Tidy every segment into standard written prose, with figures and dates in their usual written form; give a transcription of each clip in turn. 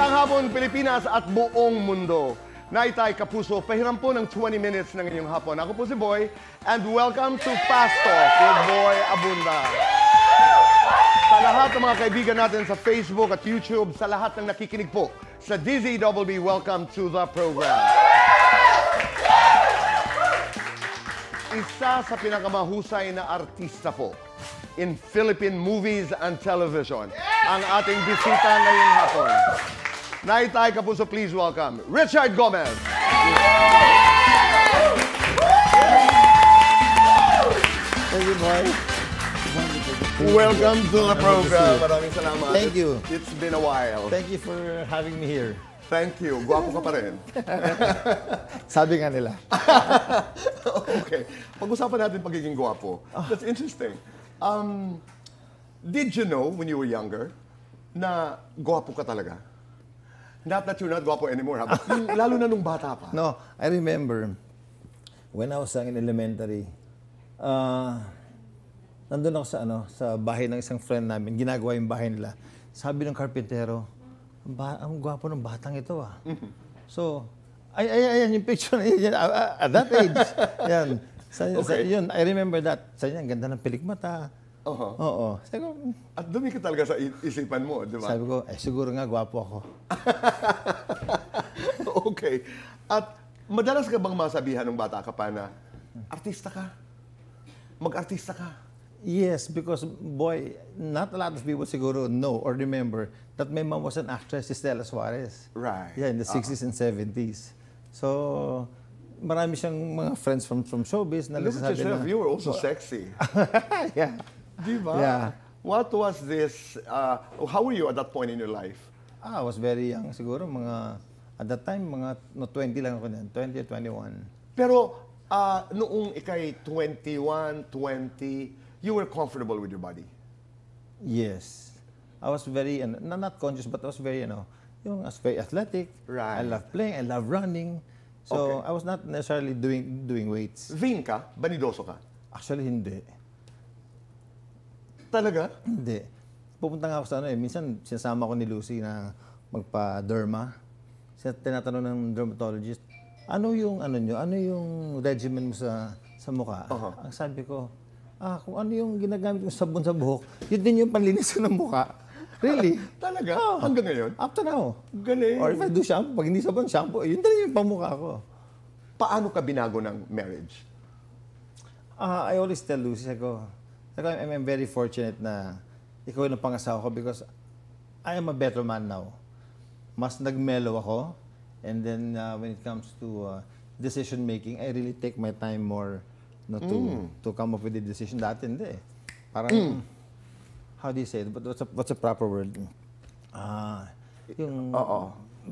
Magandang hapon, Pilipinas at buong mundo. Naitay Kapuso, pahiram po ng 20 minutes ng inyong hapon. Ako po si Boy, and welcome to Fast Talk with Boy Abunda. Sa lahat ng mga kaibigan natin sa Facebook at YouTube, sa lahat ng nakikinig po sa DZWB, welcome to the program. Isa sa pinakamahusay na artista po in Philippine movies and television ang ating bisita ngayong hapon. Naitay Kapuso, please welcome Richard Gomez. Thank you, boy. Welcome to the program. Maraming salamat. Thank you. It's been a while. Thank you for having me here. Thank you. Gwapo ka pa rin. Sabi nga nila. Okay. Pag-usapan natin pagiging gwapo. That's interesting. Did you know when you were younger na gwapo ka talaga? Not that you're not gwapo anymore, but lalo na nung bata pa. No, I remember when I was in elementary, nandun ako sa bahay ng isang friend namin, ginagawa yung bahay nila. Sabi ng karpintero, ang gwapo ng batang ito ah. So, ayan yung picture na yan, at that age. Yan. Yun, I remember that. Sabi niya, ang ganda ng pilikmata. Oo. Sabi ko, at dumi ka talaga sa isipan mo, di ba? Sabi ko, siguro nga gwapo ako. Okay. At madalas ka bang masabihan ng bata ka pa na, artista ka? Mag-artista ka? Yes, because boy, not a lot of people siguro know or remember that my mom was an actress, si Stella Suarez. Right. Yeah, in the 60s and 70s. So, marami siyang mga friends from showbiz na look at yourself, you were also sexy. Yeah. Diba? Yeah. What was this, how were you at that point in your life? I was very young, siguro at that time, 20 lang ako din, 20 or 21. Pero, noong ikay 21, 20, you were comfortable with your body? Yes. I was very, not conscious, but I was very, I was very athletic. Right. I love playing, I love running. So, I was not necessarily doing weights. Vain ka? Banidoso ka? Actually, hindi. Talaga? Hindi. Pupunta nga ako sa minsan sinasama ko ni Lucy na magpa-derma. Tinatanong ng dermatologist, ano yung regimen mo sa mukha? Ang sabi ko, kung ano yung ginagamit ko sabon sa buhok, yun din yung panlinis ko ng mukha. Really? Talaga? Hanggang ngayon? Up to now. Galing. Or if I do shampoo, pag hindi sabon, shampoo, yun din yung pamukha ko. Paano ka binago ng marriage? I always tell Lucy, I'm very fortunate na ikaw yung pangasawa ko because I am a better man now. Mas nag-mellow ako. And then when it comes to decision making, I really take my time more to come up with the decision. Dati hindi eh. Parang, how do you say it? But what's a proper word?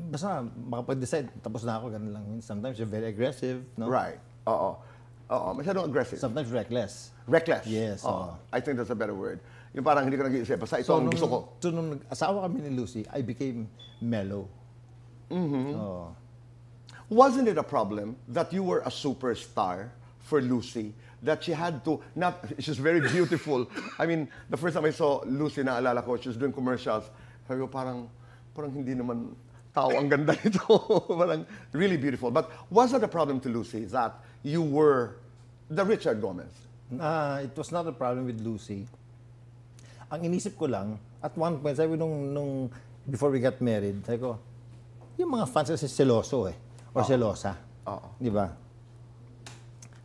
Basta makapag-decide, tapos na ako, ganun lang. Sometimes you're very aggressive, no? Right. Masyadong aggressive. Sometimes reckless. Reckless? Yes. I think that's a better word. Yung parang hindi ka nag-iisip, basta ito ang gusto ko. So, nung asawa kami ni Lucy, I became mellow. Wasn't it a problem that you were a superstar for Lucy? That she had to, she's very beautiful. I mean, the first time I saw Lucy, naalala ko, she was doing commercials. Sabi ko, parang hindi naman tao ang ganda nito. Parang really beautiful. But was that a problem to Lucy that you were the Richard Gomez? It was not a problem with Lucy. Ang inisip ko lang, at one point, sabi nung before we got married, sabi ko, yung mga fans kasi seloso or selosa. Di ba?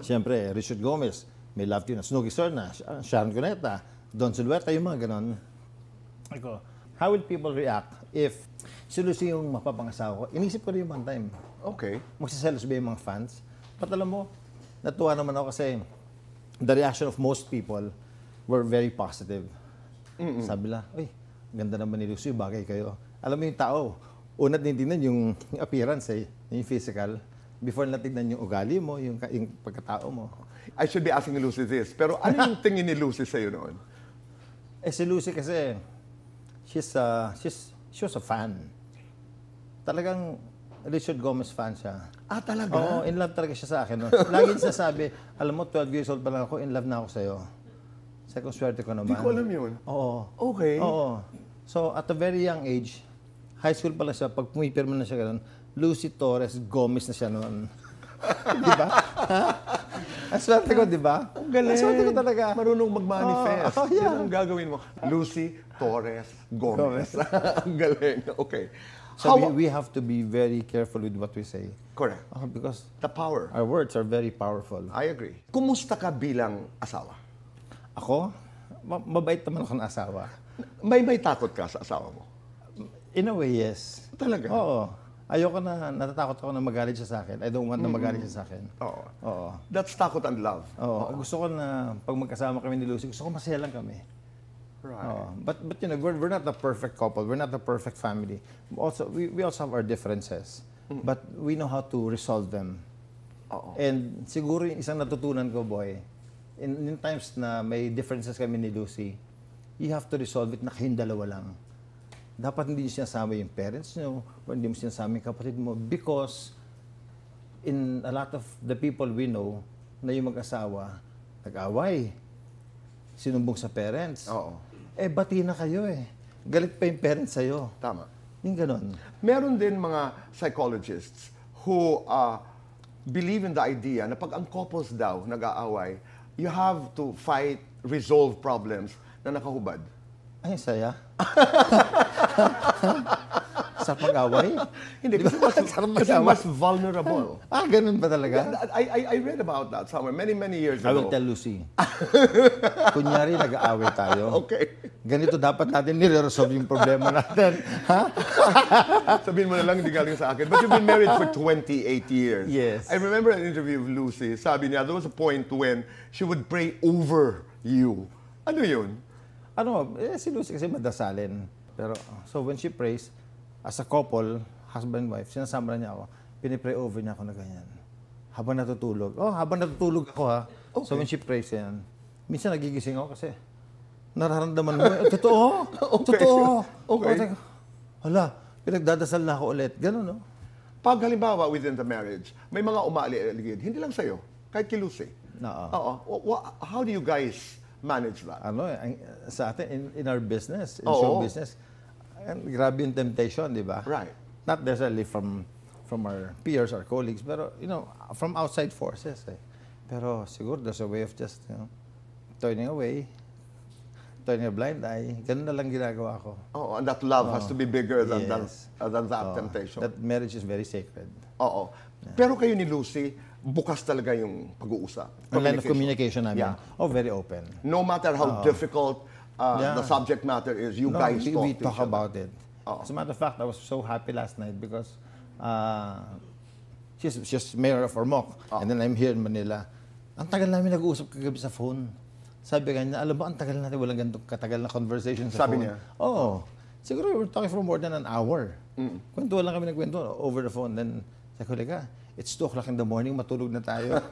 Siyempre, Richard Gomez, may love team na Snooki Serna, Sharon Cuneta, Don Zulueta, yung mga ganon. Sabi ko, how will people react if si Lucy yung mapapangasawa ko? Inisip ko rin yung one time. Okay. Magsiselos ba yung mga fans? But alam mo, natuwa naman ako kasi the reaction of most people were very positive. Sabi la, uy, ganda naman ni Lucy, bagay kayo. Alam mo yung tao, una tinitingnan yung appearance yung physical, before natignan yung ugali mo, yung pagkatao mo. I should be asking Lucy this, pero ano yung tingin ni Lucy sa'yo noon? Si Lucy kasi, she was a fan. Talagang Richard Gomez fan siya. Talaga? Oo, in love talaga siya sa akin. No? Lagi niya sabi, alam mo, 12 years old pa lang ako, in love na ako sa'yo. Sabi ko, swerte ko naman. Hindi ko alam yun. Oo. Okay. Oo. So, at a very young age, High school pa lang siya, pag pumipirma na siya ganun, Lucy Torres Gomez na siya noon. Di ba? Ang swerte ko, di ba? Ang galing. Ang swerte ko talaga. Marunong mag-manifest. Oh, yeah. Yan ang gagawin mo. Lucy Torres Gomez. Ang galing. Okay. So we have to be very careful with what we say. Correct. Because The power. our words are very powerful. I agree. Kumusta ka bilang asawa? Ako, mabait naman ako ng asawa. May takot ka sa asawa mo? In a way, yes. Talaga? Oo. Ayoko natatakot ako na magalit siya sa akin. I don't want na magalit siya sa akin. Oo. Oo. That's takot and love. Oo. Gusto ko na pag magkasama kami ni Lucy, gusto ko masaya lang kami. Right. Oo. But you know, we're not the perfect couple. We're not the perfect family. Also, we also have our differences. But we know how to resolve them. Oo. And siguro yung isang natutunan ko, boy, in times na may differences kami ni Lucy, you have to resolve it na kayong dalawa lang. Dapat hindi siya sama yung parents nyo, o hindi mo siya sama yung kapatid mo, because in a lot of the people we know na yung mag-asawa, nag-away, sinumbong sa parents. Oo. Eh, bati na kayo eh. Galit pa yung parents sa'yo. Tama. Yung ganon. Meron din mga psychologists who believe in the idea na pag ang couples daw nag-aaway, you have to fight, resolve problems na nakahubad. Ay, saya. Sa pag-away? Hindi, kasi mas vulnerable. Ganun ba talaga? I read about that somewhere many years I ago. will tell Lucy. Kunyari, nag-aaway tayo. Okay. Ganito dapat natin nire-resolve yung problema natin. Ha? Sabihin mo na lang, hindi galing sa akin. But you've been married for 28 years. Yes. I remember an interview with Lucy. Sabi niya, there was a point when she would pray over you. Ano yun? Si Lucy kasi madasalin. Pero, so when she prays, as a couple, husband and wife, sinasama niya ako, pinipray over niya ako na ganyan. Habang natutulog. Habang natutulog ako ha. Okay. So when she prays yan, minsan nagigising ako kasi nararamdaman mo, totoo. Okay. Totoo. Okay. Hala, pinagdadasal na ako ulit. Ganun, no? Pag halimbawa within the marriage, may mga umaaligid, hindi lang sa'yo, kahit kay Lucy. Oo. How do you guys manage that? Sa atin, in our business, in Oo. show business, grabe yung temptation, di ba? Right. Not necessarily from our peers, our colleagues, pero, from outside forces. Pero siguro there's a way of just, turning away, turning a blind eye. Ganun na lang ginagawa ko. And that love has to be bigger than, Yes. than that temptation. That marriage is very sacred. Oo. Pero kayo ni Lucy, bukas talaga yung pag-uusap. Ang line of communication namin, Yeah. very open. No matter how difficult the subject matter is, you guys talk we to talk each other. about it. Oo. As a matter of fact, I was so happy last night because she's mayor of Ormoc, and then I'm here in Manila. Ang tagal namin nag-uusap kagabi sa phone. Sabi nga niya, alam mo, ang tagal natin walang ganitong katagal na conversation sa Sabi phone. niya? Oo. Siguro we were talking for more than an hour. Kwentuhan lang kami nagkwento over the phone. Then, sabi ko, "Lika, it's 2 o'clock in the morning, matulog na tayo."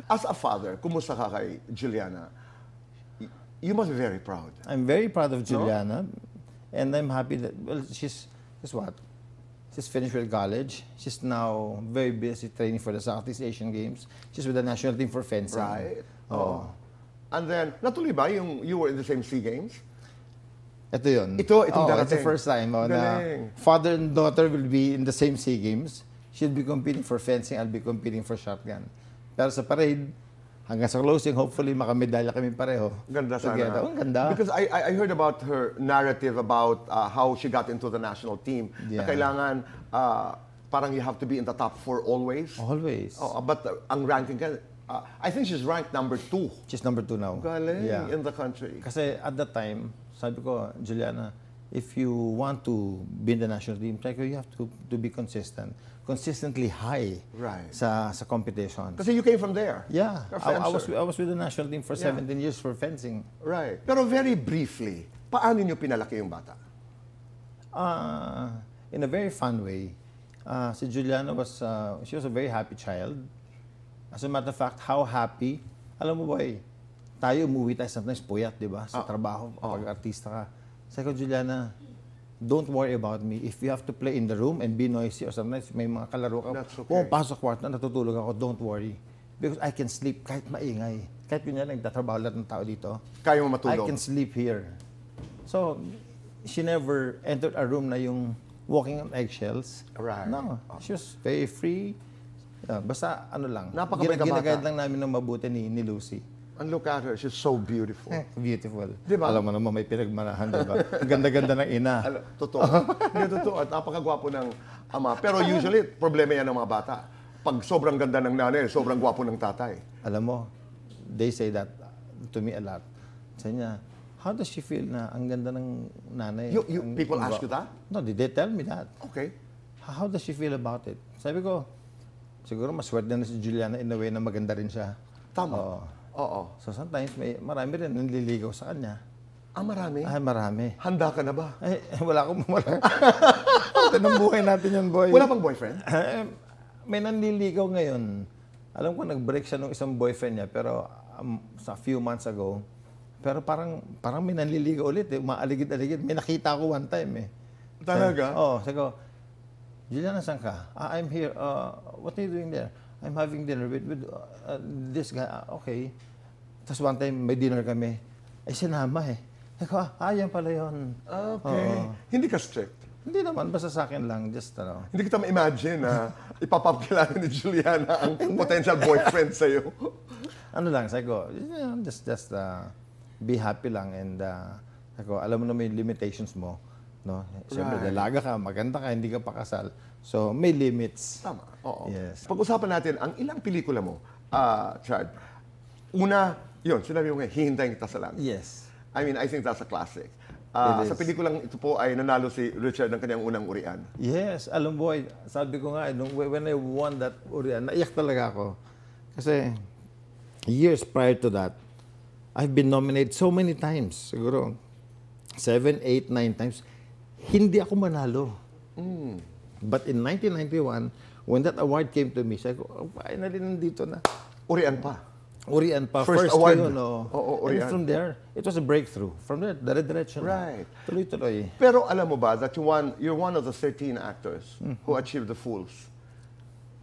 As a father, kumusta ka kay Juliana? You must be very proud. I'm very proud of Juliana, and I'm happy that, she's what? She's finished with college. She's now very busy training for the Southeast Asian Games. She's with the national team for fencing. Right. Oo. And then, natuloy ba yung you were in the same SEA Games? Ito yun. Itong It's the darating. first time na Galing. father and daughter will be in the same SEA Games. She'll be competing for fencing, I'll be competing for shotgun. Pero sa parade, hanggang sa closing, hopefully makamedalya kami pareho. Ganda sana. Together. Ang ganda. Because I heard about her narrative about how she got into the national team. Na Yeah. kailangan, parang you have to be in the top 4 always. Always. But ang ranking ka, I think she's ranked number 2. She's number 2 now. Galing Yeah. in the country. Kasi at that time, sabi ko, Juliana, if you want to be in the national team, you have to be consistent. Consistently high Right. sa competitions. Kasi you came from there. Yeah. You're a I was fencer. with the national team for 17 years for fencing. Right. Pero very briefly, paano niyo pinalaki yung bata? In a very fun way. Si Juliana she was a very happy child. As a matter of fact, how happy, alam mo ba tayo umuwi tayo sometimes puyat, di ba? Sa trabaho, pag artista ka. Sabi ko, Juliana, don't worry about me. If you have to play in the room and be noisy or sometimes may mga kalaro ka, That's okay. pasok kwarto, natutulog ako, don't worry. Because I can sleep kahit maingay. Kahit yun yan, nagtatrabaho lahat ng tao dito. Kaya mo I matulog? can sleep here. So, she never entered a room na yung walking on eggshells. Right. No, she was very free. Basta ano lang, Napakabait na bata. ginaguide lang namin ng mabuti ni Lucy. And look at her, she's so beautiful. Beautiful. Di ba? Alam mo naman, may pinagmanahan, di ba? Ang ganda-ganda ng ina. Totoo. Hindi, totoo. At napakagwapo ng ama. Pero usually, problema yan ng mga bata. Pag sobrang ganda ng nanay, sobrang gwapo ng tatay. Alam mo, they say that to me a lot. Sabi niya, how does she feel na ang ganda ng nanay? People ask you that? No, they tell me that. Okay. How does she feel about it? Sabi ko, siguro maswerte na si Juliana in a way na maganda rin siya. Tama. Oo. So sometimes marami rin nanliligaw sa kanya. Marami? Ay, marami. Handa ka na ba? Ay, wala akong wala. Tanong buhay natin yan, boy. Wala pang boyfriend? May nanliligaw ngayon. Alam ko nag-break siya ng isang boyfriend niya, pero sa few months ago, pero parang may nanliligaw ulit eh, umaaligid-aligid. May nakita ako one time eh. Talaga? Sabi ko, Juliana, saan ka? I'm here. What are you doing there? I'm having dinner with this guy. Okay. Tapos one time, may dinner kami. Ay, sinama eh. Sabi ko, yan pala yun. Okay. Hindi ka strict? Hindi naman, basta sa akin lang, just Hindi kita ma-imagine na ipapapakilala ni Juliana ang potential boyfriend sa'yo. Ano lang, sabi ko, just be happy lang and sabi ko, alam mo na may limitations mo. No? Siyempre, dalaga ka, maganda ka, hindi ka pakasal. So, may limits. Tama, oo. Yes. Pag-usapan natin, ang ilang pelikula mo, Chad. Una, yun, sinabi mo ngayon, hihintayin kita sa langit. Yes. I mean, I think that's a classic. It Sa is. pelikulang ito po ay nanalo si Richard ng kanyang unang urian. Yes, alam mo, sabi ko nga, when I won that Urian, naiyak talaga ako. Kasi, years prior to that, I've been nominated so many times. Siguro, 7, 8, 9 times. Hindi ako manalo. But in 1991, when that award came to me, sabi ko, finally nandito na. Urian pa. Urian pa. First award. Ko yun, oh. Oo, And Urian. from there, it was a breakthrough. From there, dire-diretso na. Right. Tuloy-tuloy. Pero alam mo ba that you're one of the 13 actors who achieved the Fools.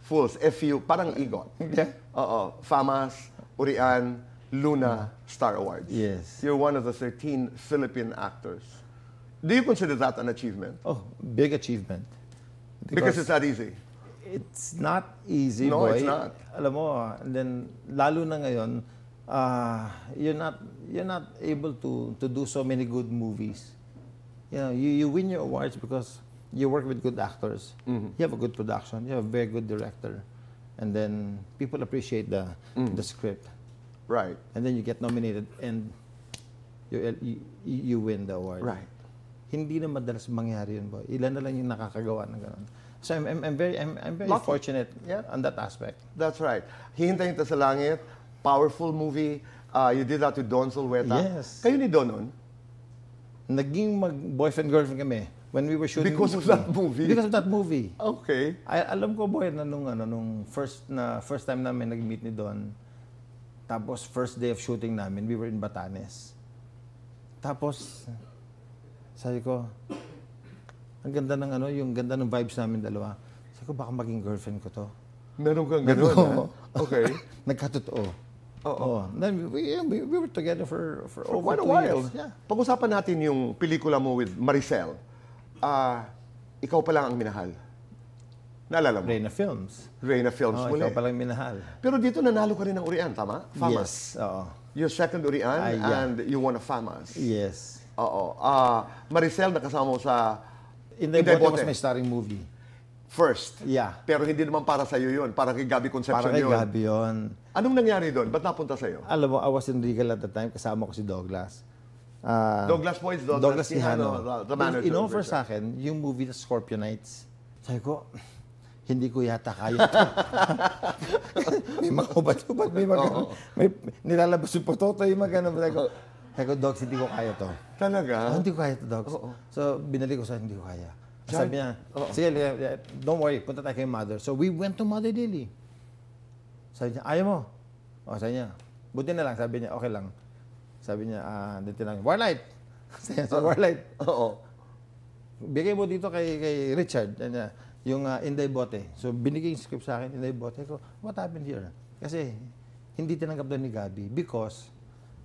Fools, F-U, parang EGOT. Yeah. Oo. FAMAS, Urian, Luna, Star Awards. Yes. You're one of the 13 Philippine actors. Do you consider that an achievement? Oh, big achievement. Because it's not easy. It's not easy, No, boy. it's not. Alam mo, and then lalo na ngayon, you're not able to do so many good movies. You know, you win your awards because you work with good actors. You have a good production. You have a very good director, and then people appreciate the script, Right. and then you get nominated and you win the award. Right. Hindi na madalas mangyari yun, boy. Ilan na lang yung nakakagawa ng ganun. So I'm very Lucky. fortunate Yeah. on that aspect. That's right. Hihintayin Kita sa Langit, powerful movie. You did that with Don Zulueta. Yes. Kayo ni Don nun? Naging mag-boyfriend-girlfriend kami when we were shooting Because the of that movie? Because of that movie. Okay. Alam ko, boy, na nung first time namin nag-meet ni Don, tapos first day of shooting namin, we were in Batanes. Tapos, sabi ko, ang ganda ng yung ganda ng vibes namin dalawa. Sabi ko, baka maging girlfriend ko to. Meron kang ganun, ha? Okay. Nagkatotoo. Oo. Then we were together for over Quite a 2 while. years. Yeah. Pag-usapan natin yung pelikula mo with Maricel. Ikaw pa lang ang minahal. Naalala mo? Reyna Films. Reyna Films muli. Ikaw palang minahal. Pero dito nanalo ka rin ng Urian, tama? FAMAS. Yes. Oo. Your second Urian Yeah. and you won a FAMAS. Yes. Oo. Maricel, nakasama mo sa Inday Inday Bote was Bote. my starring movie. First. Yeah. Pero hindi naman para sa'yo yun. Para kay Gabby Concepcion Para kay yun. Gabi yun. Anong nangyari doon? Ba't napunta sa'yo? Alam mo, I was in Regal at the time. Kasama ko si Douglas. Douglas Boyd, Douglas Quijano, the manager. In-offer sa akin yung movie The Scorpionites. Sabi ko, hindi ko yata kaya ito. May mga ubat-ubat, may mga may nilalabas yung pototo, yung mga ganun. Sabi ko, Dogs, hindi ko kaya to. Talaga? Hindi ko kaya to, Dogs. So, binalik ko sa hindi ko kaya. Sabi niya, sige, don't worry, punta tayo kay Mother. So, we went to Mother Daily. Sabi niya, ayaw mo? Sabi niya, buti na lang. Sabi niya, okay lang. Sabi niya, dito lang, Warlight. Sabi niya, Warlight. Oo. Bigay mo dito kay Richard. Sabi niya, yung Inday Bote. So, binigay yung script sa akin, Inday Bote. Ko, what happened here? Kasi, hindi tinanggap doon ni Gabi because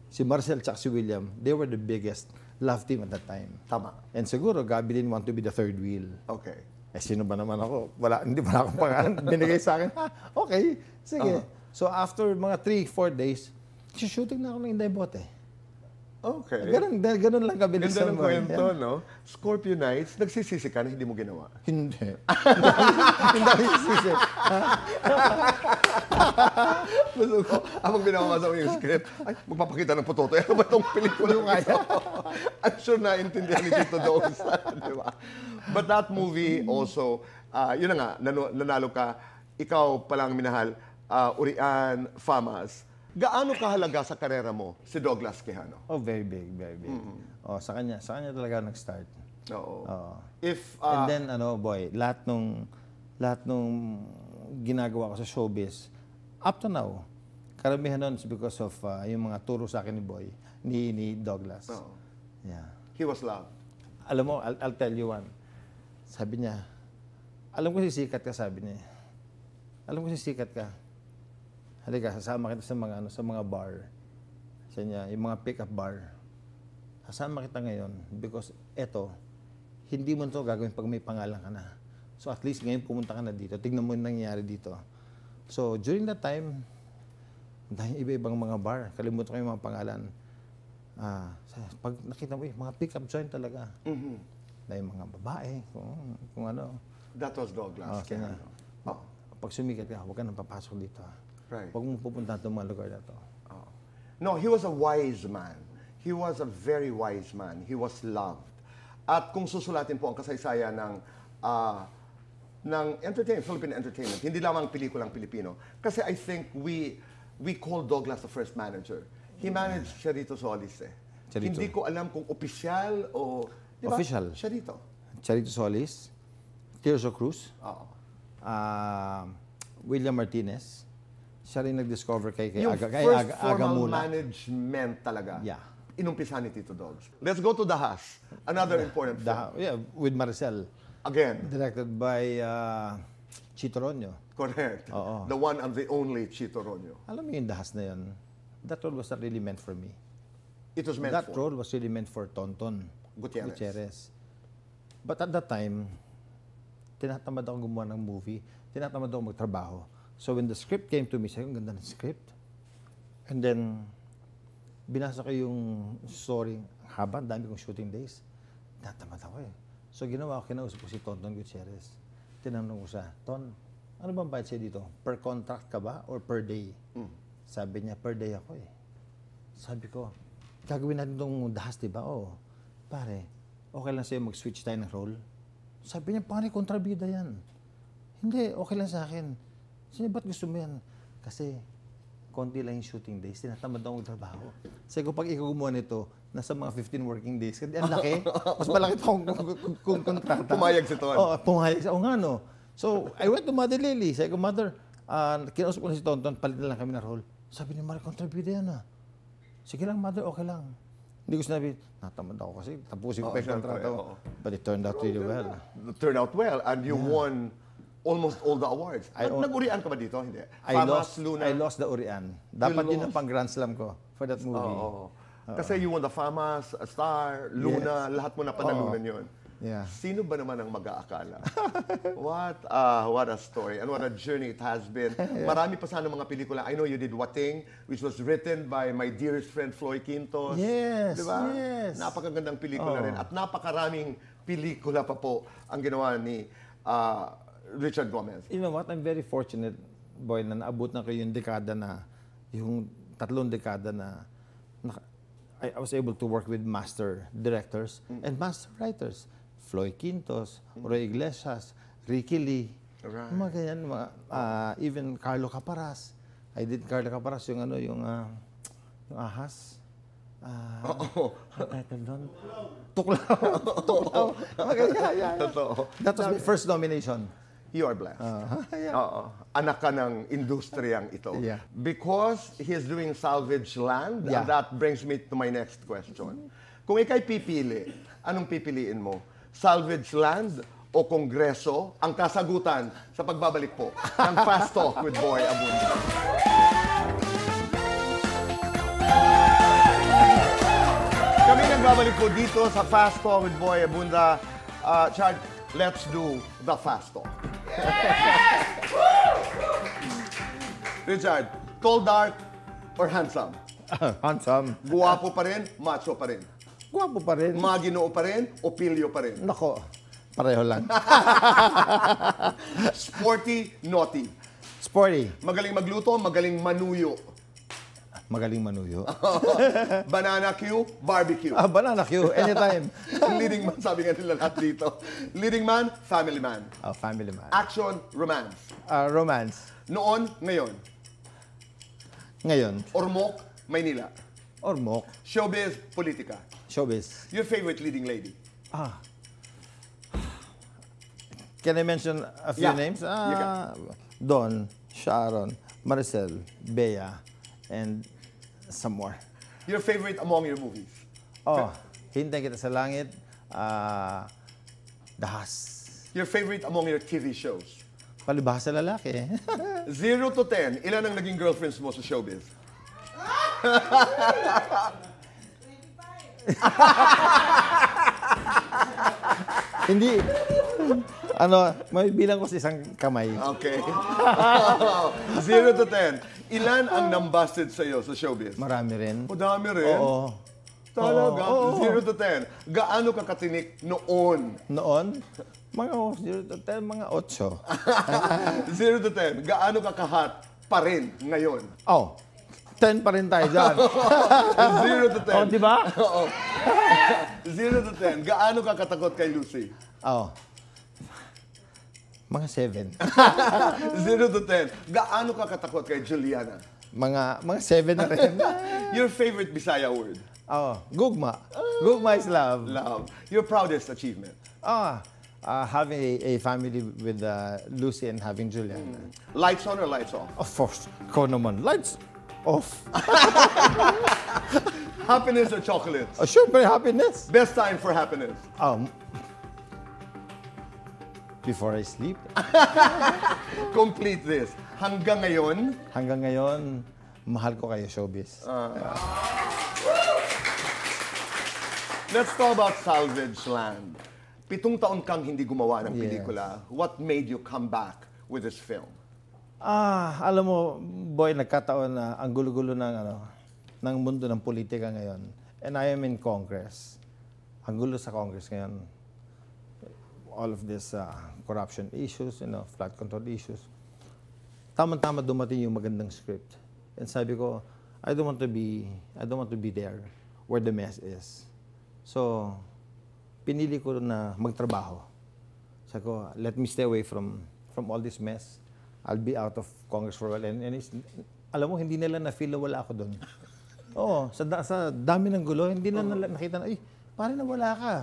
si Marcel at si William, they were the biggest love team at that time. Tama. And siguro, Gabby didn't want to be the third wheel. Okay. Eh, sino ba naman ako? Wala, hindi ba akong pangalan binigay sa akin? Ha, okay, sige. So, after mga 3-4 days, shooting na ako ng Inday Bote. Okay. Ganun lang kabilis Ganda ng naman. kwento, no? Scorpio Nights, nagsisisi ka na hindi mo ginawa. Hindi. Hindi ako isisi. Gusto ko, habang binabasa mo yung script, ay, magpapakita ng putoto. Ano ba itong pelikula ito? I'm sure naintindihan ni Tito Dogs. Di ba? But that movie also, yun na nga, nanalo ka, ikaw palang minahal, Urian, Famas. Gaano kahalaga sa karera mo si Douglas Quijano? Oh, very big, very big. Oh, sa kanya talaga nag-start. Oo. If and then boy, lahat nung ginagawa ko sa showbiz up to now, karamihan nun is because of yung mga turo sa akin ni Boy, ni Douglas. Oo. Yeah. He was loved. Alam mo, I'll tell you one. Sabi niya, alam ko sisikat ka, sabi niya. Alam ko sisikat ka. Halika, sasama kita sa mga bar. Sa niya, yung mga pick-up bar. Sasama kita ngayon because eto, hindi mo ito gagawin pag may pangalan ka na. So at least ngayon pumunta ka na dito. Tignan mo yung nangyayari dito. So during that time, dahil iba-ibang mga bar, kalimutan ko yung mga pangalan. Pag nakita mo, mga pick-up joint talaga. Dahil mga babae, kung ano. That was Douglas Quijano. Pag sumikat ka, huwag ka nang papasok dito. Right. Huwag mo pupunta sa mga lugar na to. No, he was a wise man. He was a very wise man. He was loved. At kung susulatin po ang kasaysayan ng Philippine entertainment, hindi lamang pelikulang Pilipino. Kasi I think we call Douglas the first manager. He managed Charito Solis eh. Charito. Hindi ko alam kung opisyal o... Diba? Official. Charito. Charito Solis, Tirso Cruz, Oo. William Martinez. Siya rin nag-discover kay Yung Aga formal Mula. management talaga. Yeah. Inumpisa ni Tito Dogs. Let's go to Dahas. Another important film. With Maricel. Again. Directed by Chito Ronyo. Correct. Oo. The one and the only Chito Ronyo. Alam mo yung Dahas na yun? That role was not really meant for me. It was meant That for role was really meant for Tonton Gutierrez. But at that time, tinatamad ako gumawa ng movie. Tinatamad ako magtrabaho. So when the script came to me, sabi ko, ang ganda ng script. And then, binasa ko yung story. Haba, dami kong shooting days. Tinatamad ako eh. So ginawa ko, kinausap ko si Tonton Gutierrez. Tinanong ko siya, Ton, ano bang bayad siya dito? Per contract ka ba or per day? Sabi niya, per day ako eh. Sabi ko, gagawin natin itong Dahas, diba? Oo. Pare, okay lang sa'yo mag-switch tayo ng role? Sabi niya, pare, kontrabida yan. Hindi, okay lang sa akin. Sabi niya, ba't gusto mo yan? Kasi, konti lang yung shooting days, tinatamad ako magtrabaho. Sabi ko, pag ikaw gumawa nito, nasa mga 15 working days. Kasi ang laki, mas malaki pa kung kontrata. Pumayag si Ton. Oo, pumayag siya. Oo nga, no. So, I went to Mother Lily. Sabi ko, Mother, kinausap ko na si Tonton, palit na lang kami na role. Sabi niya, Mari, kontrabida yan ah. Sige lang, Mother, okay lang. Hindi ko sinabi, natamad ako kasi tapusin ko pa yung kontrata ko. But it turned out really well. It turned out well, and you won almost all the awards. Nag-urian ka ba dito? Hindi. Famas, Luna. I lost the Urian. Dapat yun ang pang Grand Slam ko for that movie. Kasi you won the Famas, Star, Luna, lahat mo na panalunan yun. Yeah. Sino ba naman ang mag-aakala? What a story and what a journey it has been. Marami pa sana mga pelikula. I know you did Wating, which was written by my dearest friend Floy Quintos. Yes, diba? yes. Napakagandang pelikula rin. At napakaraming pelikula pa po ang ginawa ni Richard Gomez. You know what? I'm very fortunate, boy, na naabot na ko yung dekada na, yung 3 dekada na I was able to work with master directors and master writers. Floy Quintos, Roy Iglesias, Ricky Lee, mga ganyan, even Carlo Caparas. I did Carlo Caparas, yung ahas. Ang title doon? Tuklaw. Tuklaw. Totoo. That was my first nomination. You are blessed. Anak ka ng industriyang ito. Yeah. Because he is doing Salvage Land, and that brings me to my next question. Kung ikay pipili, anong pipiliin mo? Salvage Land o Kongreso? Ang kasagutan sa pagbabalik po ng Fast Talk with Boy Abunda. Kami babalik po dito sa Fast Talk with Boy Abunda. Chad, let's do the Fast Talk. Richard, tall, dark, or handsome? Handsome. Guwapo pa rin, macho pa rin. Guwapo pa rin. Maginoo pa rin, o pilyo pa rin. Nako, pareho lang. Sporty, naughty. Sporty. Magaling magluto, magaling manuyo. Magaling manuyo. Banana Q, barbecue. Banana Q, anytime. Leading man, sabi nga nila lahat dito. Leading man, family man. Family man. Action, romance. Romance. Noon, ngayon. Ngayon. Ormoc, Maynila. Ormoc. Showbiz, politika. Showbiz. Your favorite leading lady? Can I mention a few Yeah, names? you can. Don, Sharon, Maricel, Bea, and some more. Your favorite among your movies? Hintay Kita sa Langit, Dahas. Your favorite among your TV shows? Palibhasa sa lalaki. 0 to 10, ilan ang naging girlfriends mo sa showbiz? Hindi. May bilang ko sa isang kamay. Okay. 0 to 10, ilan ang nambusted sa'yo sa showbiz? Marami rin. O dami rin? Oo. Talaga? Oo. 0 to 10. Gaano ka katinik noon? Noon, mga 0 to 10, mga 8. 0 to 10. Gaano ka kahat pa rin ngayon? 10 pa rin tayo dyan. 0 to 10. Di ba? Oo. 0 to 10. Gaano ka katakot kay Lucy? Mga 7. 0 to 10. Gaano ka katakot kay Juliana? Mga 7 na rin. Your favorite Bisaya word? Gugma. Gugma is love. Love. Your proudest achievement? Having a family with Lucy and having Juliana. Lights on or lights off? Of course. Ko naman. Lights off. Happiness or chocolates? Siyempre, happiness. Best time for happiness? Before I sleep. Complete this. Hanggang ngayon? Hanggang ngayon, mahal ko kayo, showbiz. Let's talk about Salvage Land. 7 taon kang hindi gumawa ng pelikula. What made you come back with this film? Alam mo, boy, nagkataon na ang gulo-gulo ng mundo ng politika ngayon. And I am in Congress. Ang gulo sa Congress ngayon. All of this corruption issues, flood control issues. Tama-tama dumating yung magandang script. And sabi ko, I don't want to be there where the mess is. So, pinili ko na magtrabaho. Sabi ko, let me stay away from all this mess. I'll be out of Congress for a while. And alam mo, hindi nila na-feel na wala ako doon. Sa dami ng gulo, hindi na nakita na, parang nawala ka.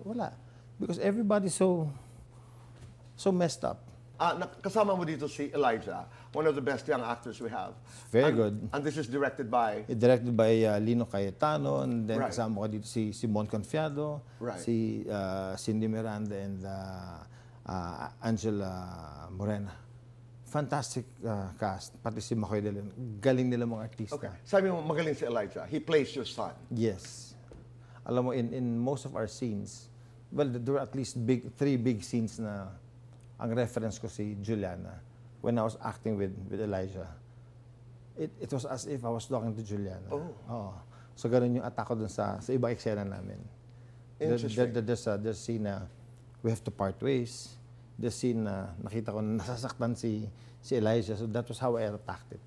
Wala. Because everybody's so messed up. Kasama mo dito si Elijah, one of the best young actors we have. Very good. And this is directed by? Directed by Lino Cayetano, and then Right. kasama ko dito si Simon Confiado, Right. si Cindy Miranda, and Angela Morena. Fantastic cast. Pati si Makoy de Leon. Galing nila mga artista. Okay. Sabi mo, magaling si Elijah. He plays your son. Yes. Alam mo, in most of our scenes, well, there were at least 3 big scenes na ang reference ko si Juliana when I was acting with Elijah. It was as if I was talking to Juliana. So ganun yung attack ko dun sa ibang eksena namin. Interesting. There's a scene na we have to part ways. The scene na nakita ko na nasasaktan si Elijah. So that was how I attacked it.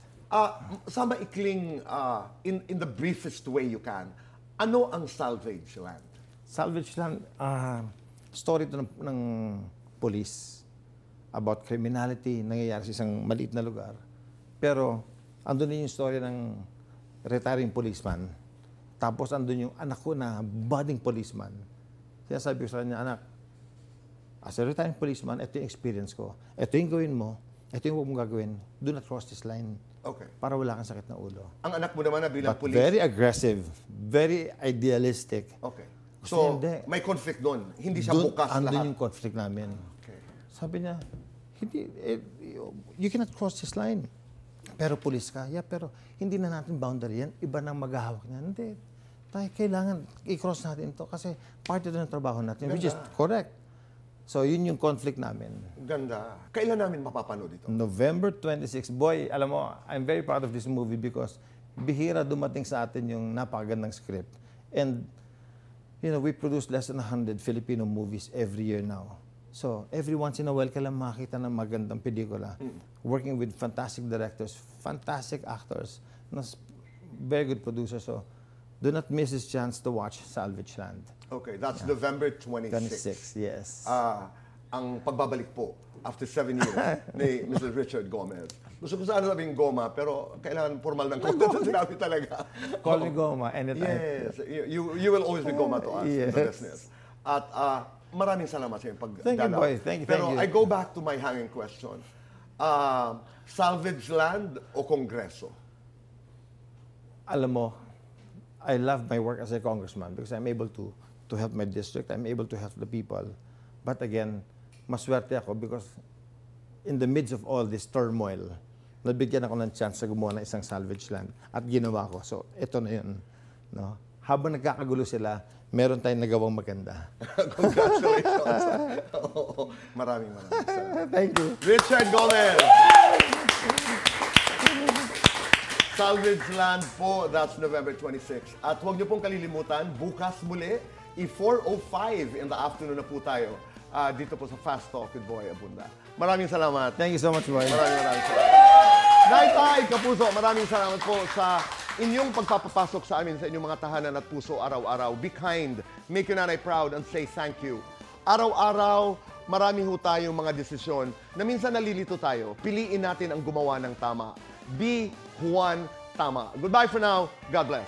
Sa maikling, in the briefest way you can, ano ang Salvage Land? Salvage Land, story ito ng police about criminality nangyayari sa isang maliit na lugar. Pero, andun din yung story ng retiring policeman. Tapos, andun yung anak ko na budding policeman. Kaya sabi ko sa kanya, anak, as a retiring policeman, ito yung experience ko. Ito yung gawin mo, ito yung huwag mong gagawin. Do not cross this line. Okay. Para wala kang sakit na ulo. Ang anak mo naman na bilang But police. very aggressive, very idealistic. Okay. Gusto So, hindi. may conflict doon. Hindi siya Doon, bukas andun lahat. yung conflict namin. Okay. Sabi niya, hindi, you cannot cross this line. Pero police ka, pero hindi na natin boundary yan. Iba nang maghahawak niyan. Hindi. tayo kailangan i-cross natin to kasi part ito ng trabaho natin, which is correct. So, yun yung conflict namin. Ganda. Kailan namin mapapanood ito? November 26. Boy, alam mo, I'm very proud of this movie because bihira dumating sa atin yung napakagandang script. And, you know, we produce less than 100 Filipino movies every year now. So, every once in a while ka lang makakita ng magandang pelikula. Working with fantastic directors, fantastic actors, very good producers. So, do not miss this chance to watch Salvage Land. Okay, that's November 26. 26, yes. Ang pagbabalik po after 7 years ni Mr. Richard Gomez. Gusto ko sana sabing Goma, pero kailangan formal ng content. Sinabi talaga. Call me Goma anytime. Yes, you will always be Goma to us in the business. At maraming salamat sa iyong pagdalaw. Thank you, boy. Thank you. Pero I go back to my hanging question. Salvage Land o Kongreso? Alam mo, I love my work as a congressman because I'm able to help my district. I'm able to help the people. But again, maswerte ako because in the midst of all this turmoil, nabigyan ako ng chance na gumawa ng isang salvage land at ginawa ko. So, ito na yun. No? Habang nagkakagulo sila, meron tayong nagawang maganda. Congratulations. Maraming salamat. Thank you. Richard Gomez. Salvage Land po, that's November 26. At huwag niyo pong kalilimutan, bukas muli, 4:05 in the afternoon na po tayo dito po sa Fast Talk with Boy Abunda. Maraming salamat. Thank you so much, Boy. Maraming salamat. Nay-tay, Kapuso, maraming salamat po sa inyong pagpapapasok sa amin sa inyong mga tahanan at puso araw-araw. Be kind, make your nanay proud, and say thank you. Araw-araw, marami ho tayong mga desisyon na minsan nalilito tayo. Piliin natin ang gumawa ng tama. Be Juan Tama. Goodbye for now. God bless.